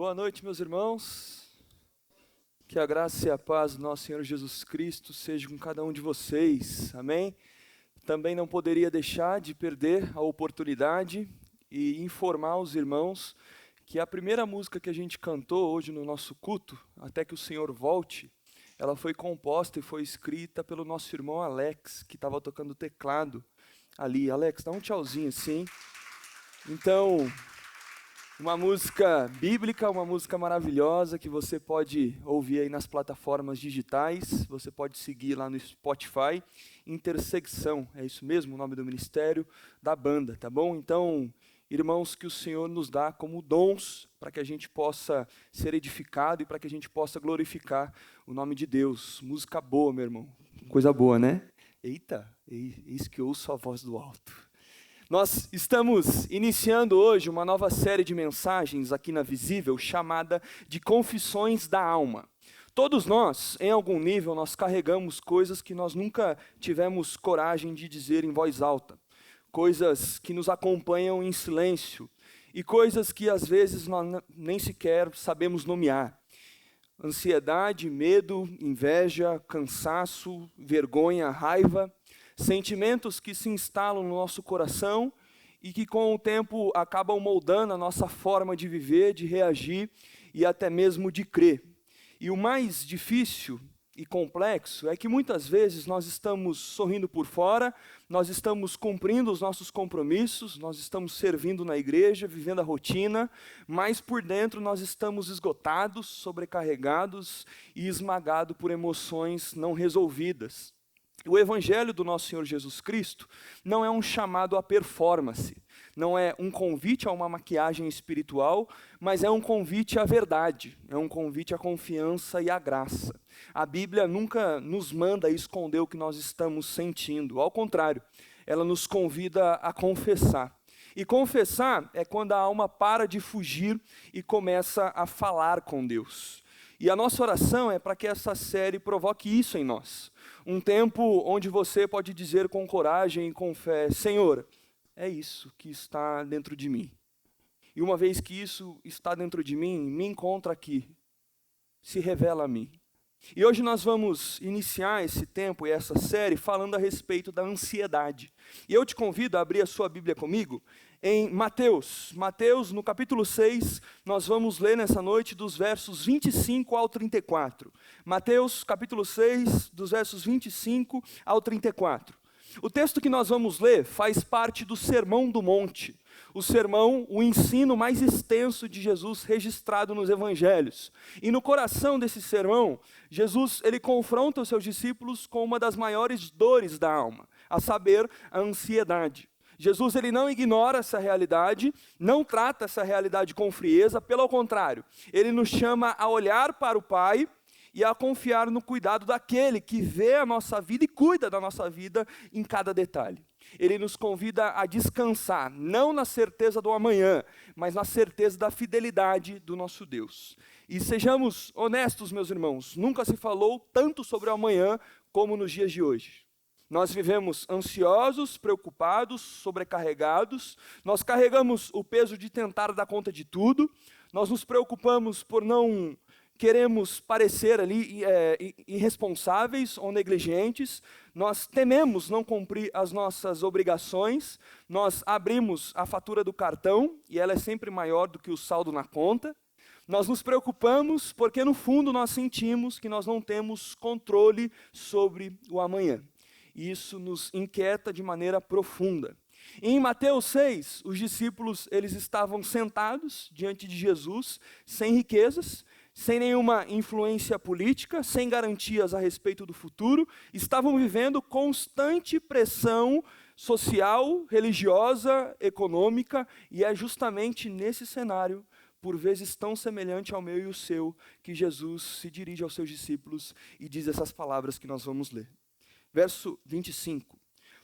Boa noite, meus irmãos. Que a graça e a paz do nosso Senhor Jesus Cristo seja com cada um de vocês. Amém? Também não poderia deixar de perder a oportunidade e informar os irmãos que a primeira música que a gente cantou hoje no nosso culto, Até que o Senhor Volte, ela foi composta e foi escrita pelo nosso irmão Alex, que estava tocando teclado ali. Alex, dá um tchauzinho assim. Então, uma música bíblica, uma música maravilhosa que você pode ouvir aí nas plataformas digitais, você pode seguir lá no Spotify, Intersecção, é isso mesmo o nome do ministério, da banda, tá bom? Então, irmãos, que o Senhor nos dá como dons para que a gente possa ser edificado e para que a gente possa glorificar o nome de Deus. Música boa, meu irmão, coisa boa, né? Eita, eis que ouço a voz do alto. Nós estamos iniciando hoje uma nova série de mensagens aqui na Visível, chamada de Confissões da Alma. Todos nós, em algum nível, nós carregamos coisas que nós nunca tivemos coragem de dizer em voz alta, coisas que nos acompanham em silêncio e coisas que às vezes nós nem sequer sabemos nomear. Ansiedade, medo, inveja, cansaço, vergonha, raiva, sentimentos que se instalam no nosso coração e que com o tempo acabam moldando a nossa forma de viver, de reagir e até mesmo de crer. E o mais difícil e complexo é que muitas vezes nós estamos sorrindo por fora, nós estamos cumprindo os nossos compromissos, nós estamos servindo na igreja, vivendo a rotina, mas por dentro nós estamos esgotados, sobrecarregados e esmagados por emoções não resolvidas. O Evangelho do nosso Senhor Jesus Cristo não é um chamado à performance, não é um convite a uma maquiagem espiritual, mas é um convite à verdade, é um convite à confiança e à graça. A Bíblia nunca nos manda esconder o que nós estamos sentindo, ao contrário, ela nos convida a confessar. E confessar é quando a alma para de fugir e começa a falar com Deus. E a nossa oração é para que essa série provoque isso em nós. Um tempo onde você pode dizer com coragem e com fé: Senhor, é isso que está dentro de mim. E uma vez que isso está dentro de mim, me encontra aqui, se revela a mim. E hoje nós vamos iniciar esse tempo e essa série falando a respeito da ansiedade. E eu te convido a abrir a sua Bíblia comigo em Mateus. Mateus, no capítulo 6, nós vamos ler nessa noite dos versos 25 ao 34. Mateus, capítulo 6, dos versos 25 ao 34. O texto que nós vamos ler faz parte do Sermão do Monte. O sermão, o ensino mais extenso de Jesus registrado nos evangelhos. E no coração desse sermão, Jesus ele confronta os seus discípulos com uma das maiores dores da alma, a saber, a ansiedade. Jesus ele não ignora essa realidade, não trata essa realidade com frieza, pelo contrário, ele nos chama a olhar para o Pai e a confiar no cuidado daquele que vê a nossa vida e cuida da nossa vida em cada detalhe. Ele nos convida a descansar, não na certeza do amanhã, mas na certeza da fidelidade do nosso Deus. E sejamos honestos, meus irmãos, nunca se falou tanto sobre o amanhã como nos dias de hoje. Nós vivemos ansiosos, preocupados, sobrecarregados, nós carregamos o peso de tentar dar conta de tudo, nós nos preocupamos por não queremos parecer ali irresponsáveis ou negligentes, nós tememos não cumprir as nossas obrigações, nós abrimos a fatura do cartão e ela é sempre maior do que o saldo na conta, nós nos preocupamos porque no fundo nós sentimos que nós não temos controle sobre o amanhã. E isso nos inquieta de maneira profunda. Em Mateus 6, os discípulos eles estavam sentados diante de Jesus, sem riquezas, sem nenhuma influência política, sem garantias a respeito do futuro, estavam vivendo constante pressão social, religiosa, econômica, e é justamente nesse cenário, por vezes tão semelhante ao meu e o seu, que Jesus se dirige aos seus discípulos e diz essas palavras que nós vamos ler. Verso 25.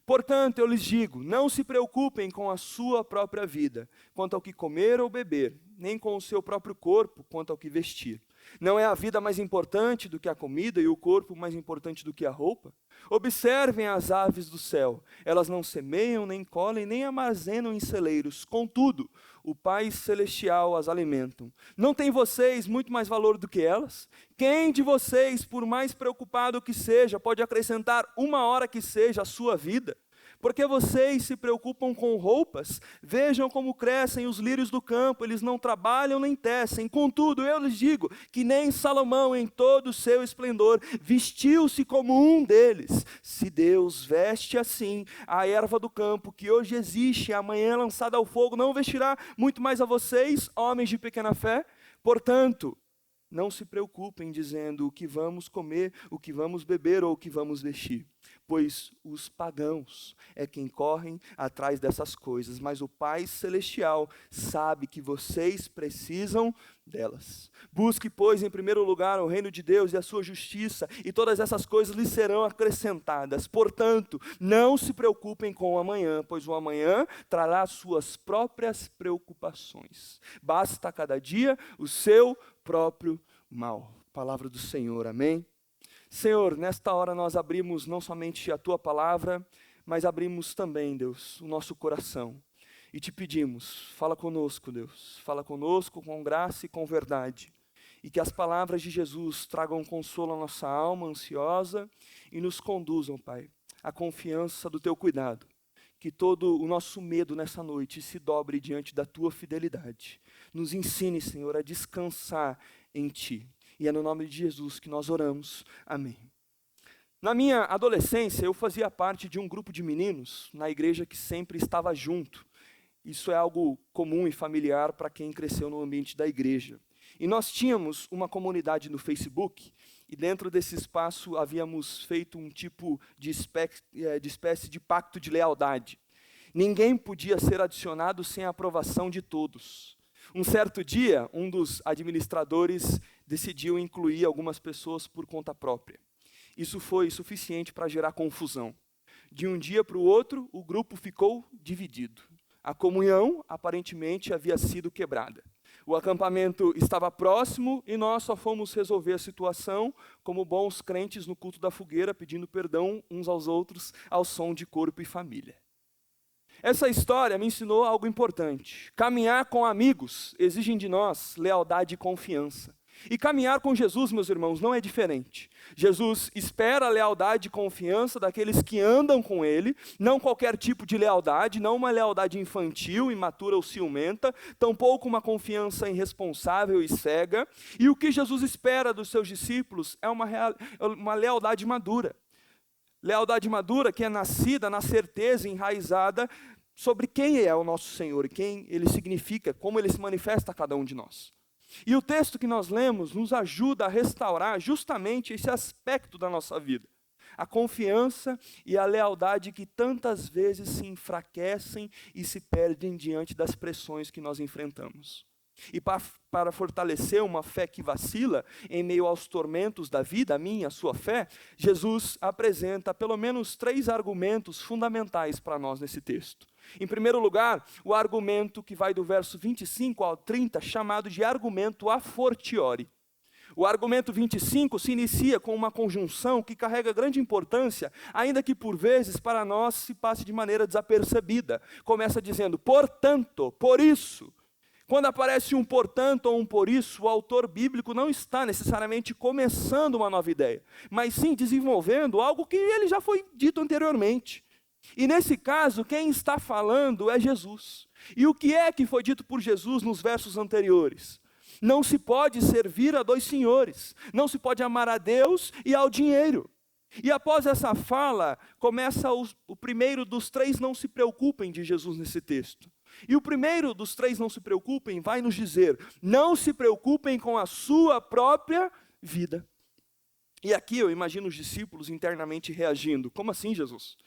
Portanto, eu lhes digo, não se preocupem com a sua própria vida, quanto ao que comer ou beber, nem com o seu próprio corpo, quanto ao que vestir. Não é a vida mais importante do que a comida e o corpo mais importante do que a roupa? Observem as aves do céu. Elas não semeiam, nem colhem, nem armazenam em celeiros. Contudo, o Pai Celestial as alimentam. Não têm vocês muito mais valor do que elas? Quem de vocês, por mais preocupado que seja, pode acrescentar uma hora que seja à sua vida? Porque vocês se preocupam com roupas? Vejam como crescem os lírios do campo, eles não trabalham nem tecem. Contudo, eu lhes digo que nem Salomão, em todo o seu esplendor, vestiu-se como um deles. Se Deus veste assim a erva do campo, que hoje existe e amanhã é lançada ao fogo, não vestirá muito mais a vocês, homens de pequena fé? Portanto, não se preocupem dizendo o que vamos comer, o que vamos beber ou o que vamos vestir, pois os pagãos é quem correm atrás dessas coisas, mas o Pai Celestial sabe que vocês precisam delas. Busque, pois, em primeiro lugar o reino de Deus e a sua justiça, e todas essas coisas lhes serão acrescentadas. Portanto, não se preocupem com o amanhã, pois o amanhã trará suas próprias preocupações. Basta a cada dia o seu próprio mal. Palavra do Senhor, amém? Senhor, nesta hora nós abrimos não somente a Tua palavra, mas abrimos também, Deus, o nosso coração. E te pedimos, fala conosco, Deus, fala conosco com graça e com verdade. E que as palavras de Jesus tragam consolo à nossa alma ansiosa e nos conduzam, Pai, à confiança do Teu cuidado. Que todo o nosso medo nessa noite se dobre diante da Tua fidelidade. Nos ensine, Senhor, a descansar em Ti. E é no nome de Jesus que nós oramos. Amém. Na minha adolescência, eu fazia parte de um grupo de meninos na igreja que sempre estava junto. Isso é algo comum e familiar para quem cresceu no ambiente da igreja. E nós tínhamos uma comunidade no Facebook, e dentro desse espaço havíamos feito um tipo de espécie de pacto de lealdade. Ninguém podia ser adicionado sem a aprovação de todos. Um certo dia, um dos administradores decidiu incluir algumas pessoas por conta própria. Isso foi suficiente para gerar confusão. De um dia para o outro, o grupo ficou dividido. A comunhão, aparentemente, havia sido quebrada. O acampamento estava próximo e nós só fomos resolver a situação como bons crentes no culto da fogueira, pedindo perdão uns aos outros ao som de corpo e família. Essa história me ensinou algo importante. Caminhar com amigos exige de nós lealdade e confiança. E caminhar com Jesus, meus irmãos, não é diferente. Jesus espera a lealdade e confiança daqueles que andam com Ele, não qualquer tipo de lealdade, não uma lealdade infantil, imatura ou ciumenta, tampouco uma confiança irresponsável e cega. E o que Jesus espera dos seus discípulos é uma lealdade madura. Lealdade madura que é nascida na certeza enraizada sobre quem é o nosso Senhor e quem Ele significa, como Ele se manifesta a cada um de nós. E o texto que nós lemos nos ajuda a restaurar justamente esse aspecto da nossa vida. A confiança e a lealdade que tantas vezes se enfraquecem e se perdem diante das pressões que nós enfrentamos. E para fortalecer uma fé que vacila em meio aos tormentos da vida, a minha, a sua fé, Jesus apresenta pelo menos 3 argumentos fundamentais para nós nesse texto. Em primeiro lugar, o argumento que vai do verso 25 ao 30, chamado de argumento a fortiori. O argumento 25 se inicia com uma conjunção que carrega grande importância, ainda que por vezes para nós se passe de maneira desapercebida. Começa dizendo, portanto, por isso. Quando aparece um portanto ou um por isso, o autor bíblico não está necessariamente começando uma nova ideia, mas sim desenvolvendo algo que ele já foi dito anteriormente. E nesse caso, quem está falando é Jesus. E o que é que foi dito por Jesus nos versos anteriores? Não se pode servir a 2 senhores, não se pode amar a Deus e ao dinheiro. E após essa fala, começa o primeiro dos 3 não se preocupem de Jesus nesse texto. E o primeiro dos 3 não se preocupem vai nos dizer, não se preocupem com a sua própria vida. E aqui eu imagino os discípulos internamente reagindo, como assim, Jesus?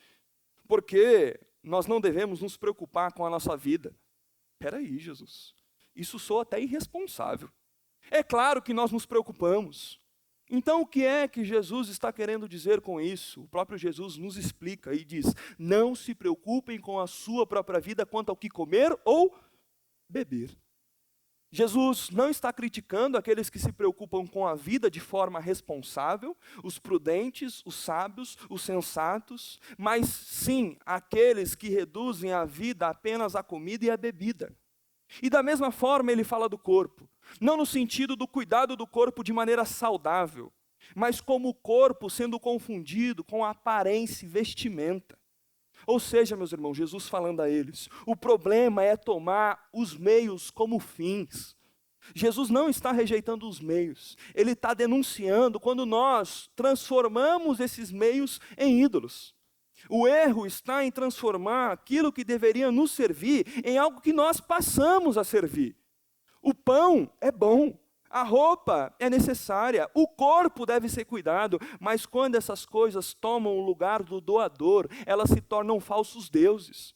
Porque nós não devemos nos preocupar com a nossa vida. Espera aí, Jesus, isso soa até irresponsável. É claro que nós nos preocupamos. Então o que é que Jesus está querendo dizer com isso? O próprio Jesus nos explica e diz, não se preocupem com a sua própria vida quanto ao que comer ou beber. Jesus não está criticando aqueles que se preocupam com a vida de forma responsável, os prudentes, os sábios, os sensatos, mas sim aqueles que reduzem a vida apenas à comida e à bebida. E da mesma forma ele fala do corpo, não no sentido do cuidado do corpo de maneira saudável, mas como o corpo sendo confundido com a aparência e vestimenta. Ou seja, meus irmãos, Jesus falando a eles, o problema é tomar os meios como fins. Jesus não está rejeitando os meios, ele está denunciando quando nós transformamos esses meios em ídolos. O erro está em transformar aquilo que deveria nos servir em algo que nós passamos a servir. O pão é bom, a roupa é necessária, o corpo deve ser cuidado, mas quando essas coisas tomam o lugar do doador, elas se tornam falsos deuses.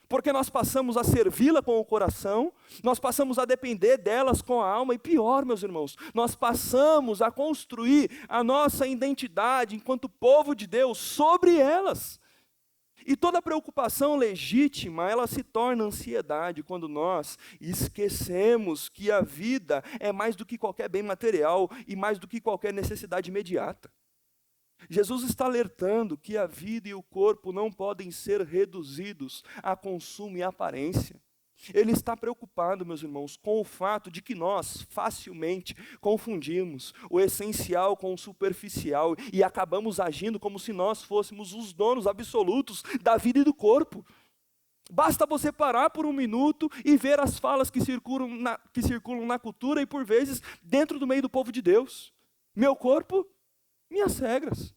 Porque nós passamos a servi-la com o coração, nós passamos a depender delas com a alma, e pior, meus irmãos, nós passamos a construir a nossa identidade enquanto povo de Deus sobre elas. E toda preocupação legítima, ela se torna ansiedade quando nós esquecemos que a vida é mais do que qualquer bem material e mais do que qualquer necessidade imediata. Jesus está alertando que a vida e o corpo não podem ser reduzidos a consumo e aparência. Ele está preocupado, meus irmãos, com o fato de que nós facilmente confundimos o essencial com o superficial e acabamos agindo como se nós fôssemos os donos absolutos da vida e do corpo. Basta você parar por um minuto e ver as falas que circulam na cultura e, por vezes, dentro do meio do povo de Deus. Meu corpo, minhas regras.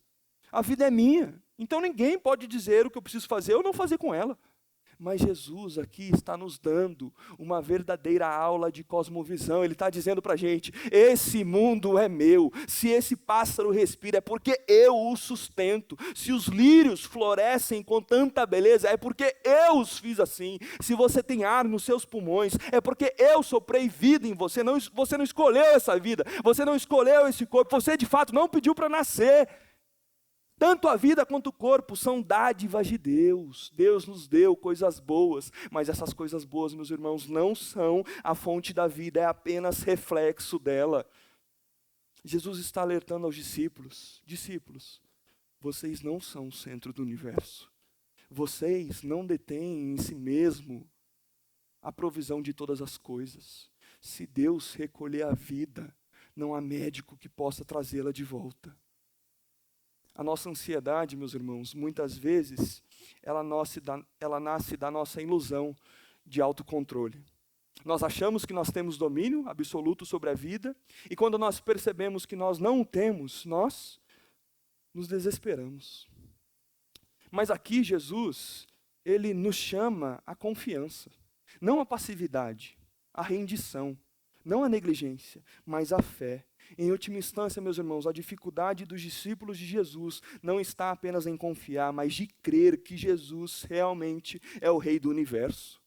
A vida é minha. Então ninguém pode dizer o que eu preciso fazer ou não fazer com ela. Mas Jesus aqui está nos dando uma verdadeira aula de cosmovisão. Ele está dizendo para a gente, esse mundo é meu. Se esse pássaro respira é porque eu o sustento. Se os lírios florescem com tanta beleza é porque eu os fiz assim. Se você tem ar nos seus pulmões é porque eu soprei vida em você. Você não escolheu essa vida, você não escolheu esse corpo, você de fato não pediu para nascer. Tanto a vida quanto o corpo são dádivas de Deus. Deus nos deu coisas boas, mas essas coisas boas, meus irmãos, não são a fonte da vida, é apenas reflexo dela. Jesus está alertando aos discípulos, vocês não são o centro do universo. Vocês não detêm em si mesmo a provisão de todas as coisas. Se Deus recolher a vida, não há médico que possa trazê-la de volta. A nossa ansiedade, meus irmãos, muitas vezes, ela nasce da nossa ilusão de autocontrole. Nós achamos que nós temos domínio absoluto sobre a vida, e quando nós percebemos que nós não o temos, nós nos desesperamos. Mas aqui Jesus, ele nos chama à confiança, não à passividade, à rendição, não à negligência, mas à fé. Em última instância, meus irmãos, a dificuldade dos discípulos de Jesus não está apenas em confiar, mas de crer que Jesus realmente é o Rei do Universo.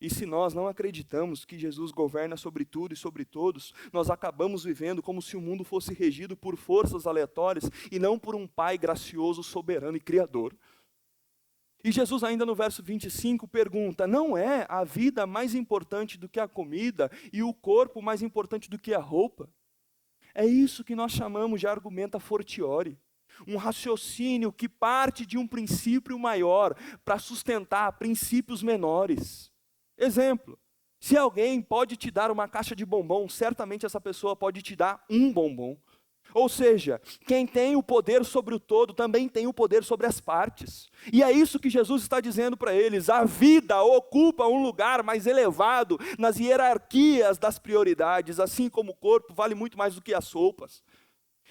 E se nós não acreditamos que Jesus governa sobre tudo e sobre todos, nós acabamos vivendo como se o mundo fosse regido por forças aleatórias e não por um Pai gracioso, soberano e criador. E Jesus ainda no verso 25 pergunta, não é a vida mais importante do que a comida e o corpo mais importante do que a roupa? É isso que nós chamamos de argumento a fortiori, um raciocínio que parte de um princípio maior para sustentar princípios menores. Exemplo, se alguém pode te dar uma caixa de bombom, certamente essa pessoa pode te dar um bombom. Ou seja, quem tem o poder sobre o todo também tem o poder sobre as partes. E é isso que Jesus está dizendo para eles. A vida ocupa um lugar mais elevado nas hierarquias das prioridades, assim como o corpo vale muito mais do que as roupas.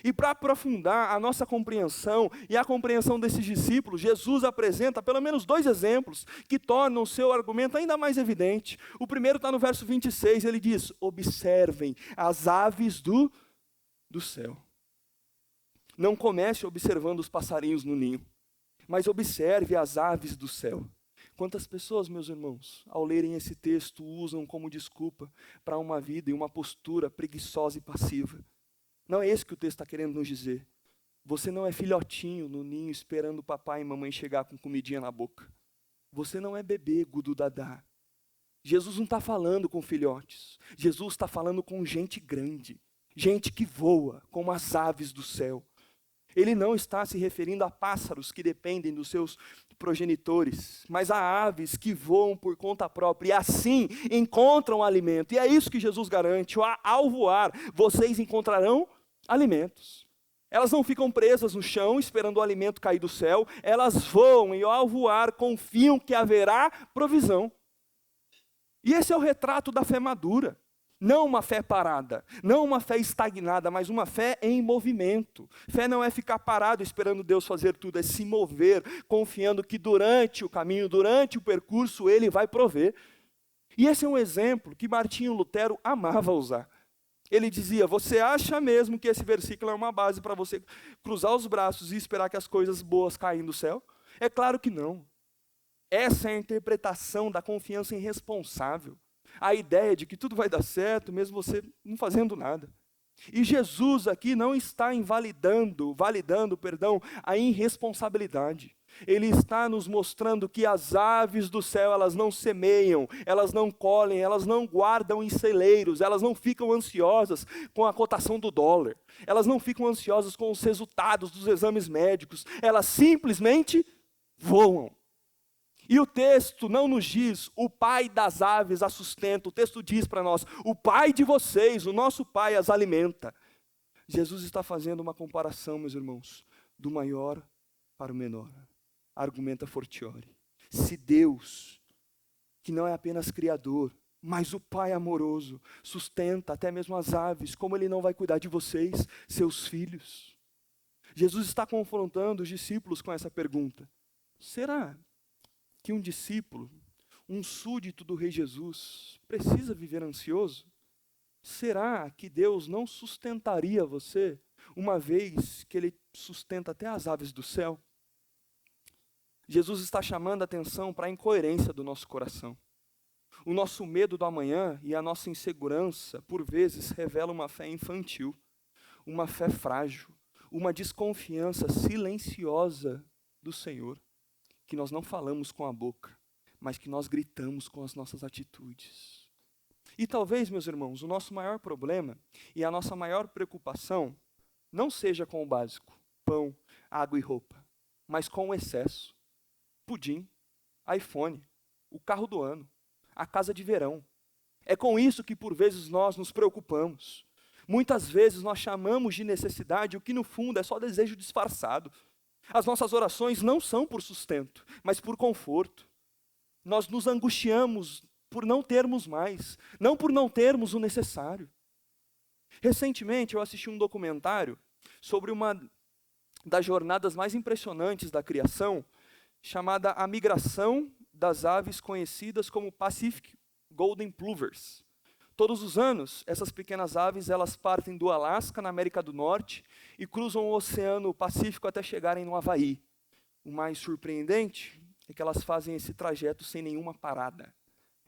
E para aprofundar a nossa compreensão e a compreensão desses discípulos, Jesus apresenta pelo menos 2 exemplos que tornam o seu argumento ainda mais evidente. O primeiro está no verso 26, ele diz, observem as aves do céu. Não comece observando os passarinhos no ninho, mas observe as aves do céu. Quantas pessoas, meus irmãos, ao lerem esse texto, usam como desculpa para uma vida e uma postura preguiçosa e passiva. Não é isso que o texto está querendo nos dizer. Você não é filhotinho no ninho esperando o papai e mamãe chegar com comidinha na boca. Você não é bebê, gudu dadá. Jesus não está falando com filhotes. Jesus está falando com gente grande. Gente que voa como as aves do céu. Ele não está se referindo a pássaros que dependem dos seus progenitores, mas a aves que voam por conta própria e assim encontram alimento. E é isso que Jesus garante. Ao voar, vocês encontrarão alimentos. Elas não ficam presas no chão esperando o alimento cair do céu. Elas voam e ao voar confiam que haverá provisão. E esse é o retrato da fé madura. Não uma fé parada, não uma fé estagnada, mas uma fé em movimento. Fé não é ficar parado esperando Deus fazer tudo, é se mover, confiando que durante o caminho, durante o percurso, Ele vai prover. E esse é um exemplo que Martinho Lutero amava usar. Ele dizia, você acha mesmo que esse versículo é uma base para você cruzar os braços e esperar que as coisas boas caem do céu? É claro que não. Essa é a interpretação da confiança irresponsável. A ideia de que tudo vai dar certo, mesmo você não fazendo nada. E Jesus aqui não está validando a irresponsabilidade. Ele está nos mostrando que as aves do céu, elas não semeiam, elas não colhem, elas não guardam em celeiros, elas não ficam ansiosas com a cotação do dólar, elas não ficam ansiosas com os resultados dos exames médicos, elas simplesmente voam. E o texto não nos diz, o pai das aves as sustenta, o texto diz para nós, o pai de vocês, o nosso pai as alimenta. Jesus está fazendo uma comparação, meus irmãos, do maior para o menor. Argumenta Fortiori. Se Deus, que não é apenas criador, mas o pai amoroso, sustenta até mesmo as aves, como Ele não vai cuidar de vocês, seus filhos? Jesus está confrontando os discípulos com essa pergunta. Será que um discípulo, um súdito do Rei Jesus, precisa viver ansioso? Será que Deus não sustentaria você, uma vez que Ele sustenta até as aves do céu? Jesus está chamando a atenção para a incoerência do nosso coração. O nosso medo do amanhã e a nossa insegurança, por vezes, revela uma fé infantil, uma fé frágil, uma desconfiança silenciosa do Senhor, que nós não falamos com a boca, mas que nós gritamos com as nossas atitudes. E talvez, meus irmãos, o nosso maior problema e a nossa maior preocupação não seja com o básico, pão, água e roupa, mas com o excesso. Pudim, iPhone, o carro do ano, a casa de verão. É com isso que por vezes nós nos preocupamos. Muitas vezes nós chamamos de necessidade o que no fundo é só desejo disfarçado. As nossas orações não são por sustento, mas por conforto. Nós nos angustiamos por não termos mais, não por não termos o necessário. Recentemente eu assisti um documentário sobre uma das jornadas mais impressionantes da criação, chamada A Migração das Aves conhecidas como Pacific Golden Plovers. Todos os anos, essas pequenas aves, elas partem do Alasca, na América do Norte, e cruzam o Oceano Pacífico até chegarem no Havaí. O mais surpreendente é que elas fazem esse trajeto sem nenhuma parada.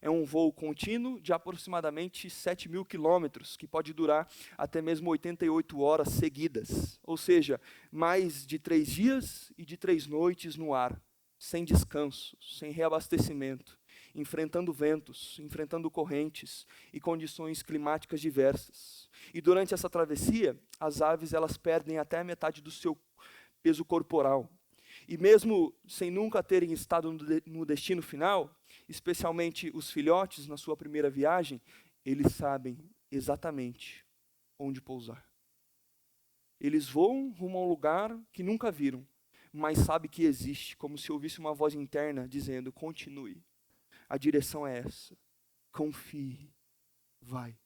É um voo contínuo de aproximadamente 7.000 quilômetros, que pode durar até mesmo 88 horas seguidas. Ou seja, mais de 3 dias e de 3 noites no ar, sem descanso, sem reabastecimento, enfrentando ventos, enfrentando correntes e condições climáticas diversas. E durante essa travessia, as aves elas perdem até a metade do seu peso corporal. E mesmo sem nunca terem estado no destino final, especialmente os filhotes na sua primeira viagem, eles sabem exatamente onde pousar. Eles voam rumo a um lugar que nunca viram, mas sabem que existe, como se ouvisse uma voz interna dizendo, continue. A direção é essa. Confie. Vai.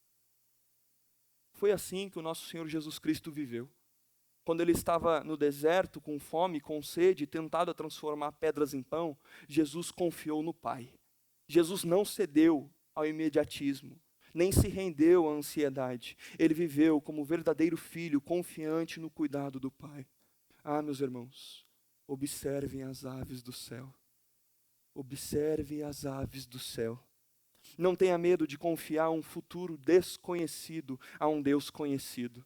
Foi assim que o nosso Senhor Jesus Cristo viveu. Quando Ele estava no deserto, com fome, com sede, tentado a transformar pedras em pão, Jesus confiou no Pai. Jesus não cedeu ao imediatismo, nem se rendeu à ansiedade. Ele viveu como verdadeiro filho, confiante no cuidado do Pai. Ah, meus irmãos, observem as aves do céu. Observe as aves do céu. Não tenha medo de confiar um futuro desconhecido a um Deus conhecido.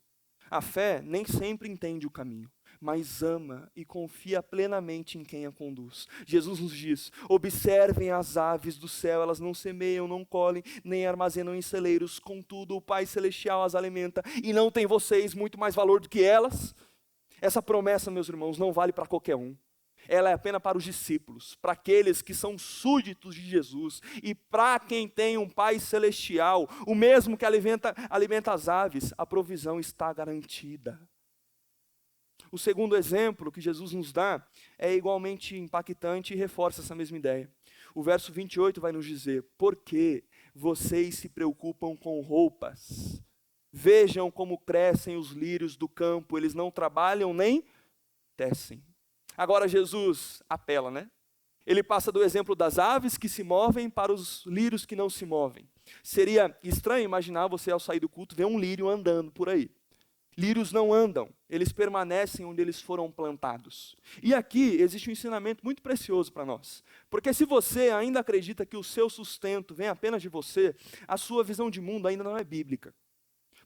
A fé nem sempre entende o caminho, mas ama e confia plenamente em quem a conduz. Jesus nos diz: observem as aves do céu, elas não semeiam, não colhem, nem armazenam em celeiros, contudo o Pai Celestial as alimenta, e não tem vocês muito mais valor do que elas? Essa promessa, meus irmãos, não vale para qualquer um. Ela é apenas para os discípulos, para aqueles que são súditos de Jesus, e para quem tem um Pai Celestial, o mesmo que alimenta as aves, a provisão está garantida. O segundo exemplo que Jesus nos dá é igualmente impactante e reforça essa mesma ideia. O verso 28 vai nos dizer: por que vocês se preocupam com roupas? Vejam como crescem os lírios do campo, eles não trabalham nem tecem. Agora Jesus apela, né? Ele passa do exemplo das aves que se movem para os lírios que não se movem. Seria estranho imaginar você, ao sair do culto, ver um lírio andando por aí. Lírios não andam, eles permanecem onde eles foram plantados. E aqui existe um ensinamento muito precioso para nós. Porque se você ainda acredita que o seu sustento vem apenas de você, a sua visão de mundo ainda não é bíblica.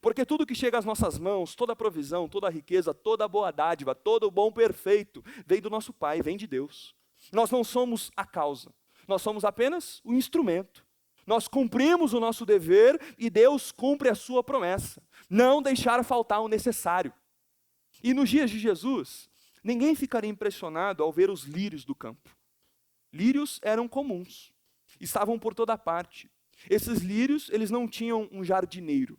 Porque tudo que chega às nossas mãos, toda a provisão, toda a riqueza, toda a boa dádiva, todo o bom perfeito, vem do nosso Pai, vem de Deus. Nós não somos a causa, nós somos apenas o instrumento. Nós cumprimos o nosso dever e Deus cumpre a sua promessa. Não deixar faltar o necessário. E nos dias de Jesus, ninguém ficaria impressionado ao ver os lírios do campo. Lírios eram comuns, estavam por toda parte. Esses lírios, eles não tinham um jardineiro.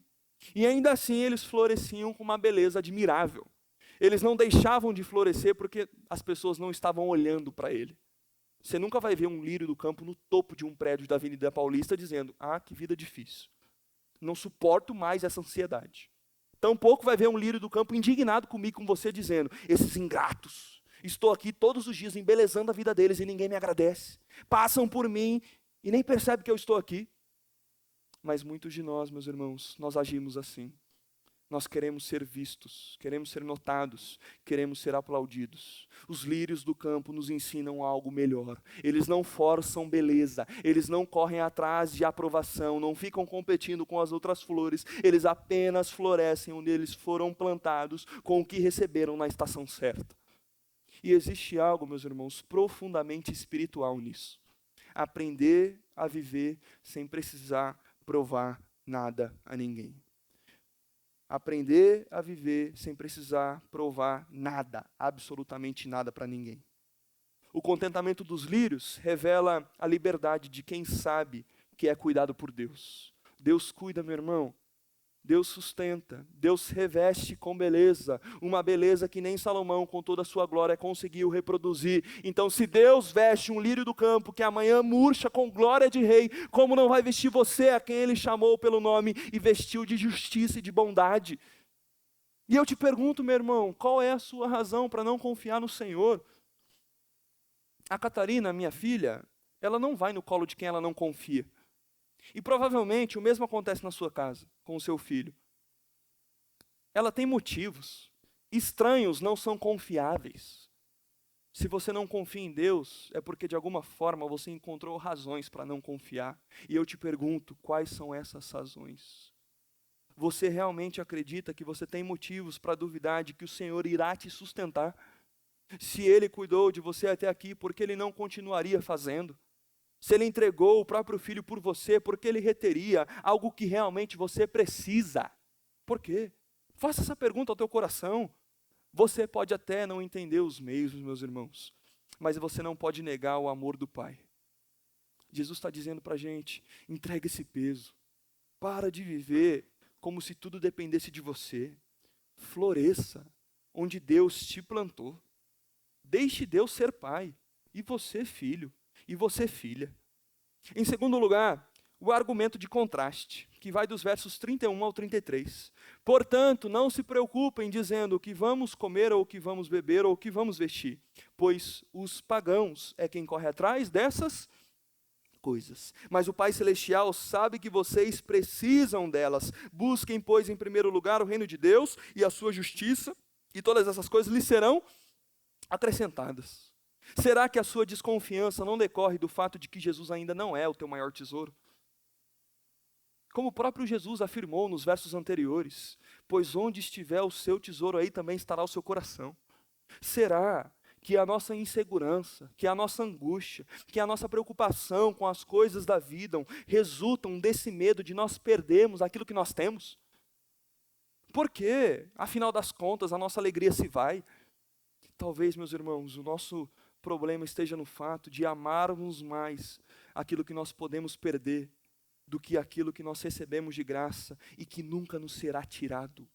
E ainda assim eles floresciam com uma beleza admirável. Eles não deixavam de florescer porque as pessoas não estavam olhando para ele. Você nunca vai ver um lírio do campo no topo de um prédio da Avenida Paulista dizendo: ah, que vida difícil. Não suporto mais essa ansiedade. Tampouco vai ver um lírio do campo indignado comigo, com você, dizendo: esses ingratos, estou aqui todos os dias embelezando a vida deles e ninguém me agradece. Passam por mim e nem percebem que eu estou aqui. Mas muitos de nós, meus irmãos, nós agimos assim. Nós queremos ser vistos, queremos ser notados, queremos ser aplaudidos. Os lírios do campo nos ensinam algo melhor. Eles não forçam beleza, eles não correm atrás de aprovação, não ficam competindo com as outras flores. Eles apenas florescem onde eles foram plantados, com o que receberam na estação certa. E existe algo, meus irmãos, profundamente espiritual nisso. Aprender a viver sem precisar provar nada a ninguém. Aprender a viver sem precisar provar nada, absolutamente nada para ninguém. O contentamento dos lírios revela a liberdade de quem sabe que é cuidado por Deus. Deus cuida, meu irmão. Deus sustenta, Deus reveste com beleza, uma beleza que nem Salomão, com toda a sua glória, conseguiu reproduzir. Então, se Deus veste um lírio do campo, que amanhã murcha com glória de rei, como não vai vestir você, a quem Ele chamou pelo nome e vestiu de justiça e de bondade? E eu te pergunto, meu irmão, qual é a sua razão para não confiar no Senhor? A Catarina, minha filha, ela não vai no colo de quem ela não confia. E provavelmente o mesmo acontece na sua casa, com o seu filho. Ela tem motivos. Estranhos não são confiáveis. Se você não confia em Deus, é porque de alguma forma você encontrou razões para não confiar. E eu te pergunto, quais são essas razões? Você realmente acredita que você tem motivos para duvidar de que o Senhor irá te sustentar? Se Ele cuidou de você até aqui, por que Ele não continuaria fazendo? Se Ele entregou o próprio Filho por você, por que Ele reteria algo que realmente você precisa? Por quê? Faça essa pergunta ao teu coração. Você pode até não entender os meios, meus irmãos, mas você não pode negar o amor do Pai. Jesus está dizendo para a gente: entrega esse peso. Para de viver como se tudo dependesse de você. Floresça onde Deus te plantou. Deixe Deus ser Pai, e você filho. E você, filha. Em segundo lugar, o argumento de contraste, que vai dos versos 31 ao 33. Portanto, não se preocupem dizendo o que vamos comer, ou o que vamos beber, ou o que vamos vestir, pois os pagãos é quem corre atrás dessas coisas. Mas o Pai Celestial sabe que vocês precisam delas. Busquem, pois, em primeiro lugar o reino de Deus e a sua justiça, e todas essas coisas lhes serão acrescentadas. Será que a sua desconfiança não decorre do fato de que Jesus ainda não é o teu maior tesouro? Como o próprio Jesus afirmou nos versos anteriores: pois onde estiver o seu tesouro, aí também estará o seu coração. Será que a nossa insegurança, que a nossa angústia, que a nossa preocupação com as coisas da vida resultam desse medo de nós perdermos aquilo que nós temos? Porque, afinal das contas, a nossa alegria se vai. Talvez, meus irmãos, o nosso problema esteja no fato de amarmos mais aquilo que nós podemos perder do que aquilo que nós recebemos de graça e que nunca nos será tirado.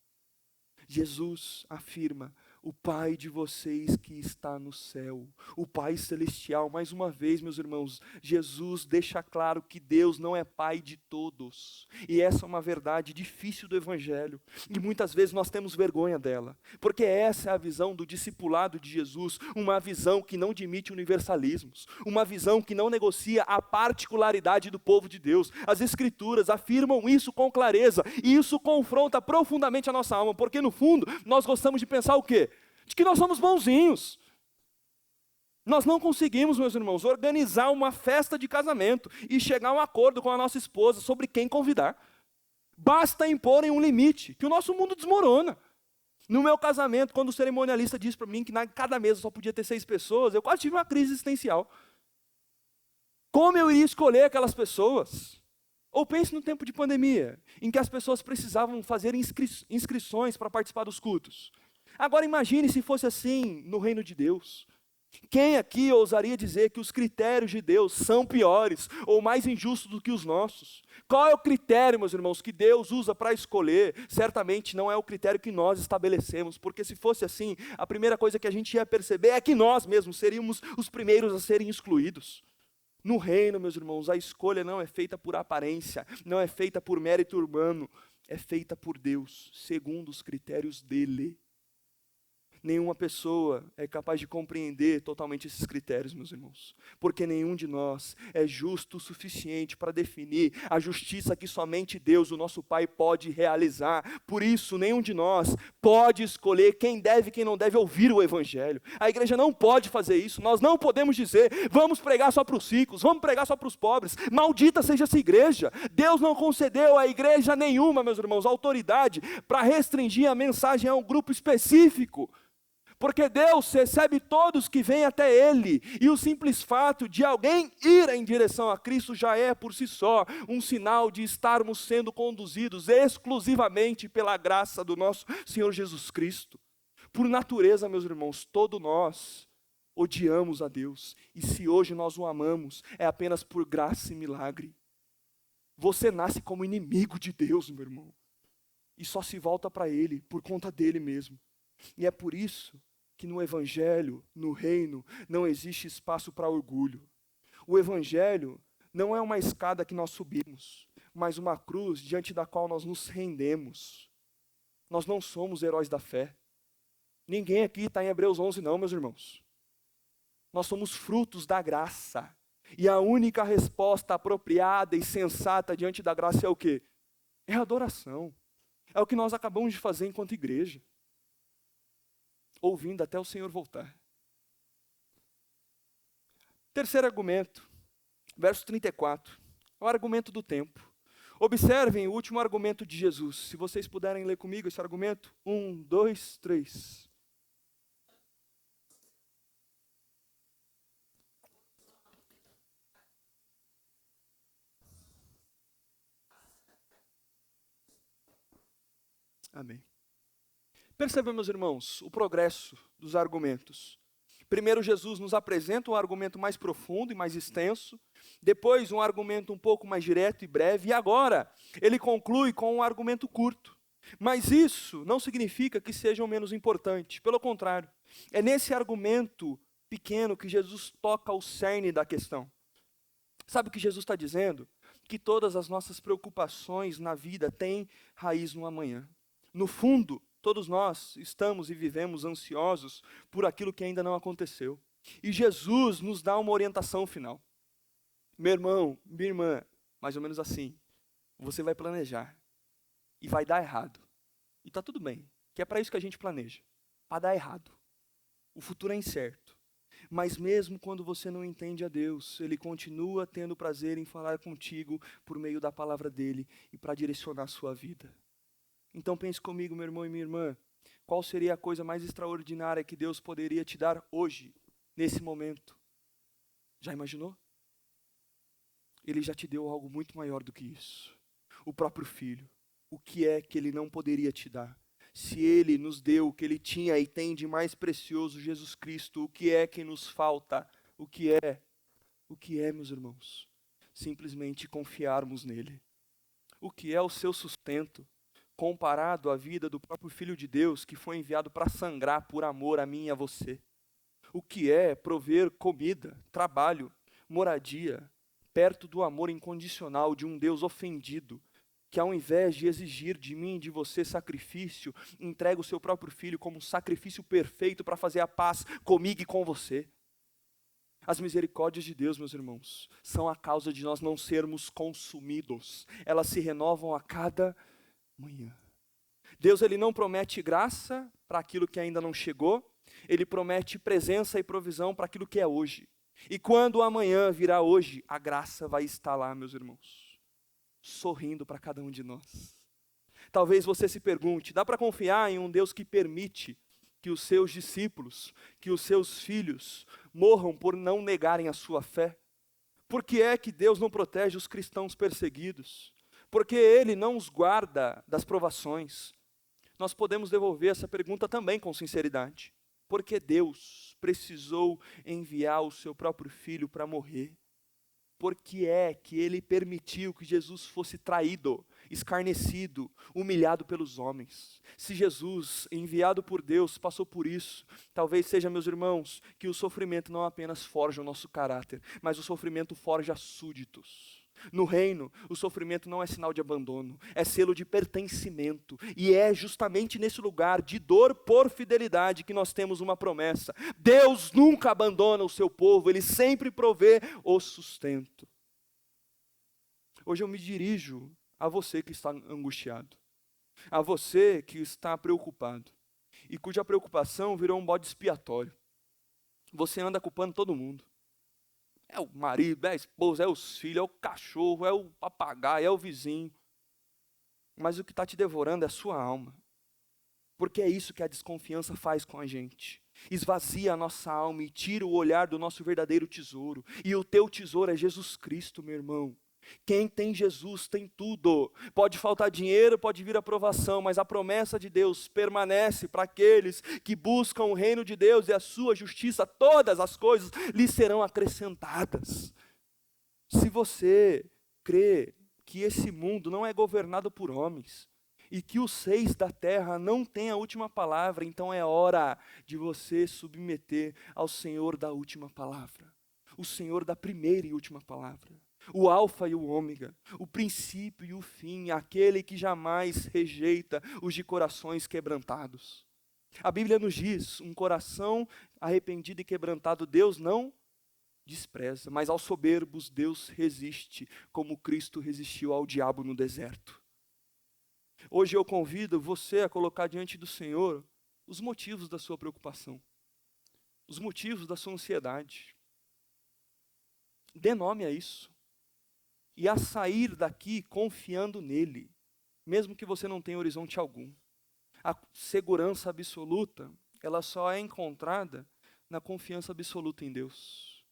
Jesus afirma: o Pai de vocês que está no céu, o Pai celestial. Mais uma vez, meus irmãos, Jesus deixa claro que Deus não é Pai de todos. E essa é uma verdade difícil do Evangelho. E muitas vezes nós temos vergonha dela. Porque essa é a visão do discipulado de Jesus. Uma visão que não admite universalismos. Uma visão que não negocia a particularidade do povo de Deus. As Escrituras afirmam isso com clareza. E isso confronta profundamente a nossa alma. Porque no fundo, nós gostamos de pensar o quê? De que nós somos bonzinhos. Nós não conseguimos, meus irmãos, organizar uma festa de casamento e chegar a um acordo com a nossa esposa sobre quem convidar. Basta imporem um limite, que o nosso mundo desmorona. No meu casamento, quando o cerimonialista disse para mim que na cada mesa só podia ter 6 pessoas, eu quase tive uma crise existencial. Como eu iria escolher aquelas pessoas? Ou pense no tempo de pandemia, em que as pessoas precisavam fazer inscrições para participar dos cultos. Agora imagine se fosse assim no reino de Deus. Quem aqui ousaria dizer que os critérios de Deus são piores ou mais injustos do que os nossos? Qual é o critério, meus irmãos, que Deus usa para escolher? Certamente não é o critério que nós estabelecemos, porque se fosse assim, a primeira coisa que a gente ia perceber é que nós mesmos seríamos os primeiros a serem excluídos. No reino, meus irmãos, a escolha não é feita por aparência, não é feita por mérito humano, é feita por Deus, segundo os critérios dele. Nenhuma pessoa é capaz de compreender totalmente esses critérios, meus irmãos, porque nenhum de nós é justo o suficiente para definir a justiça que somente Deus, o nosso Pai, pode realizar. Por isso, nenhum de nós pode escolher quem deve e quem não deve ouvir o Evangelho. A igreja não pode fazer isso. Nós não podemos dizer: vamos pregar só para os ricos, vamos pregar só para os pobres. Maldita seja essa igreja. Deus não concedeu a igreja nenhuma, meus irmãos, autoridade para restringir a mensagem a um grupo específico. Porque Deus recebe todos que vêm até Ele, e o simples fato de alguém ir em direção a Cristo já é por si só um sinal de estarmos sendo conduzidos exclusivamente pela graça do nosso Senhor Jesus Cristo. Por natureza, meus irmãos, todos nós odiamos a Deus, e se hoje nós o amamos, é apenas por graça e milagre. Você nasce como inimigo de Deus, meu irmão, e só se volta para Ele por conta dele mesmo. E é por isso que no Evangelho, no reino, não existe espaço para orgulho. O Evangelho não é uma escada que nós subimos, mas uma cruz diante da qual nós nos rendemos. Nós não somos heróis da fé. Ninguém aqui está em Hebreus 11 não, meus irmãos. Nós somos frutos da graça. E a única resposta apropriada e sensata diante da graça é o quê? É a adoração. É o que nós acabamos de fazer enquanto igreja. Ouvindo até o Senhor voltar. Terceiro argumento, verso 34, é o argumento do tempo. Observem o último argumento de Jesus. Se vocês puderem ler comigo esse argumento. 1, 2, 3. Amém. Percebam, meus irmãos, o progresso dos argumentos. Primeiro, Jesus nos apresenta um argumento mais profundo e mais extenso. Depois, um argumento um pouco mais direto e breve. E agora, ele conclui com um argumento curto. Mas isso não significa que sejam menos importantes. Pelo contrário, é nesse argumento pequeno que Jesus toca o cerne da questão. Sabe o que Jesus está dizendo? Que todas as nossas preocupações na vida têm raiz no amanhã. No fundo, todos nós estamos e vivemos ansiosos por aquilo que ainda não aconteceu. E Jesus nos dá uma orientação final. Meu irmão, minha irmã, mais ou menos assim, você vai planejar e vai dar errado. E está tudo bem, que é para isso que a gente planeja, para dar errado. O futuro é incerto. Mas mesmo quando você não entende a Deus, Ele continua tendo prazer em falar contigo por meio da palavra dEle e para direcionar a sua vida. Então pense comigo, meu irmão e minha irmã, Qual seria a coisa mais extraordinária que Deus poderia te dar hoje, nesse momento? Já imaginou? Ele já te deu algo muito maior do que isso. O próprio Filho. O que é que Ele não poderia te dar? Se Ele nos deu o que Ele tinha e tem de mais precioso, Jesus Cristo, o que é que nos falta? O que é? O que é, meus irmãos? Simplesmente confiarmos nele. O que é o seu sustento, comparado à vida do próprio Filho de Deus, que foi enviado para sangrar por amor a mim e a você? O que é prover comida, trabalho, moradia, perto do amor incondicional de um Deus ofendido, que ao invés de exigir de mim e de você sacrifício, entrega o seu próprio Filho como um sacrifício perfeito para fazer a paz comigo e com você? As misericórdias de Deus, meus irmãos, são a causa de nós não sermos consumidos. Elas se renovam a cada manhã. Deus, Ele não promete graça para aquilo que ainda não chegou, Ele promete presença e provisão para aquilo que é hoje. E quando o amanhã virá hoje, a graça vai estar lá, meus irmãos, sorrindo para cada um de nós. Talvez você se pergunte, dá para confiar em um Deus que permite que os seus discípulos, que os seus filhos morram por não negarem a sua fé? Por que é que Deus não protege os cristãos perseguidos? Por que Ele não os guarda das provações? Nós podemos devolver essa pergunta também com sinceridade. Por que Deus precisou enviar o seu próprio Filho para morrer? Por que é que Ele permitiu que Jesus fosse traído, escarnecido, humilhado pelos homens? Se Jesus, enviado por Deus, passou por isso, talvez seja, meus irmãos, que o sofrimento não apenas forja o nosso caráter, mas o sofrimento forja súditos. No reino, o sofrimento não é sinal de abandono, é selo de pertencimento. E é justamente nesse lugar de dor por fidelidade que nós temos uma promessa. Deus nunca abandona o seu povo, Ele sempre provê o sustento. Hoje eu me dirijo a você que está angustiado, a você que está preocupado, e cuja preocupação virou um bode expiatório. Você anda culpando todo mundo. É o marido, é a esposa, é os filhos, é o cachorro, é o papagaio, é o vizinho. Mas o que está te devorando é a sua alma. Porque é isso que a desconfiança faz com a gente. Esvazia a nossa alma e tira o olhar do nosso verdadeiro tesouro. E o teu tesouro é Jesus Cristo, meu irmão. Quem tem Jesus tem tudo. Pode faltar dinheiro, pode vir a provação, mas a promessa de Deus permanece para aqueles que buscam o reino de Deus e a sua justiça. Todas as coisas lhes serão acrescentadas. Se você crê que esse mundo não é governado por homens e que os seis da terra não têm a última palavra, então é hora de você submeter ao Senhor da última palavra, o Senhor da primeira e última palavra. O alfa e o ômega, o princípio e o fim, aquele que jamais rejeita os de corações quebrantados. A Bíblia nos diz, um coração arrependido e quebrantado Deus não despreza, mas aos soberbos Deus resiste, como Cristo resistiu ao diabo no deserto. Hoje eu convido você a colocar diante do Senhor os motivos da sua preocupação, os motivos da sua ansiedade. Dê nome a isso. E a sair daqui confiando nele, mesmo que você não tenha horizonte algum. A segurança absoluta, ela só é encontrada na confiança absoluta em Deus.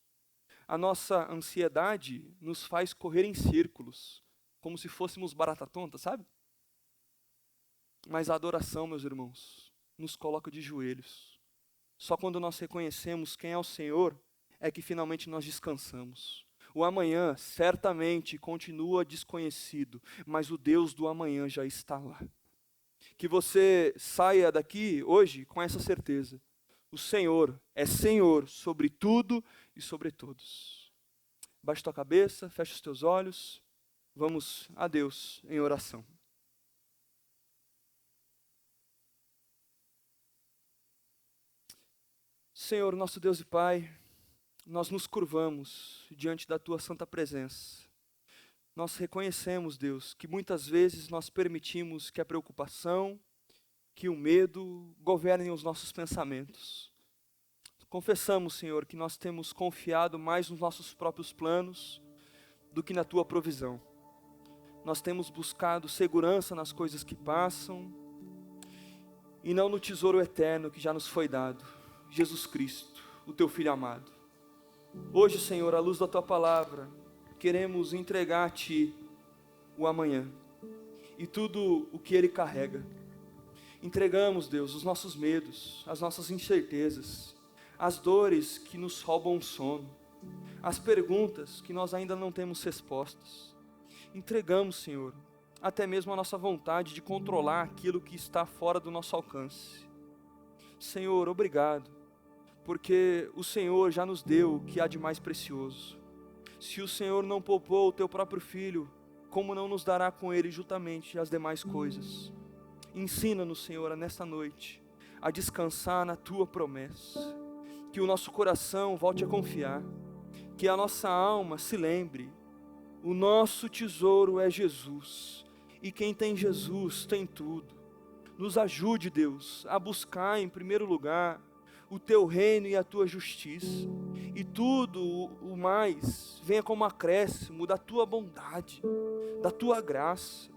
A nossa ansiedade nos faz correr em círculos, como se fôssemos barata tonta, sabe? Mas a adoração, meus irmãos, nos coloca de joelhos. Só quando nós reconhecemos quem é o Senhor, é que finalmente nós descansamos. O amanhã certamente continua desconhecido, mas o Deus do amanhã já está lá. Que você saia daqui hoje com essa certeza. O Senhor é Senhor sobre tudo e sobre todos. Baixe tua cabeça, feche os teus olhos. Vamos a Deus em oração. Senhor, nosso Deus e Pai, nós nos curvamos diante da Tua santa presença. Nós reconhecemos, Deus, que muitas vezes nós permitimos que a preocupação, que o medo governem os nossos pensamentos. Confessamos, Senhor, que nós temos confiado mais nos nossos próprios planos do que na Tua provisão. Nós temos buscado segurança nas coisas que passam e não no tesouro eterno que já nos foi dado, Jesus Cristo, o teu Filho amado. Hoje, Senhor, à luz da tua palavra, queremos entregar a ti o amanhã e tudo o que ele carrega. Entregamos, Deus, os nossos medos, as nossas incertezas, as dores que nos roubam o sono, as perguntas que nós ainda não temos respostas. Entregamos, Senhor, até mesmo a nossa vontade de controlar aquilo que está fora do nosso alcance. Senhor, obrigado, porque o Senhor já nos deu o que há de mais precioso. Se o Senhor não poupou o teu próprio Filho, como não nos dará com ele juntamente as demais coisas? Ensina-nos, Senhor, nesta noite, a descansar na tua promessa, que o nosso coração volte a confiar, que a nossa alma se lembre, o nosso tesouro é Jesus, e quem tem Jesus tem tudo. Nos ajude, Deus, a buscar em primeiro lugar o teu reino e a tua justiça, e tudo o mais venha como acréscimo da tua bondade, da tua graça.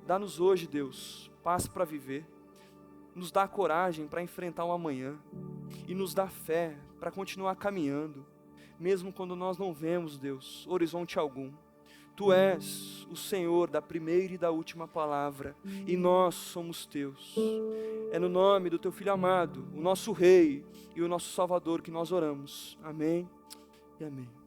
Dá-nos hoje, Deus, paz para viver, nos dá coragem para enfrentar o amanhã, e nos dá fé para continuar caminhando, mesmo quando nós não vemos, Deus, horizonte algum. Tu és o Senhor da primeira e da última palavra, e nós somos teus. É no nome do teu Filho amado, o nosso Rei e o nosso Salvador, que nós oramos. Amém e amém.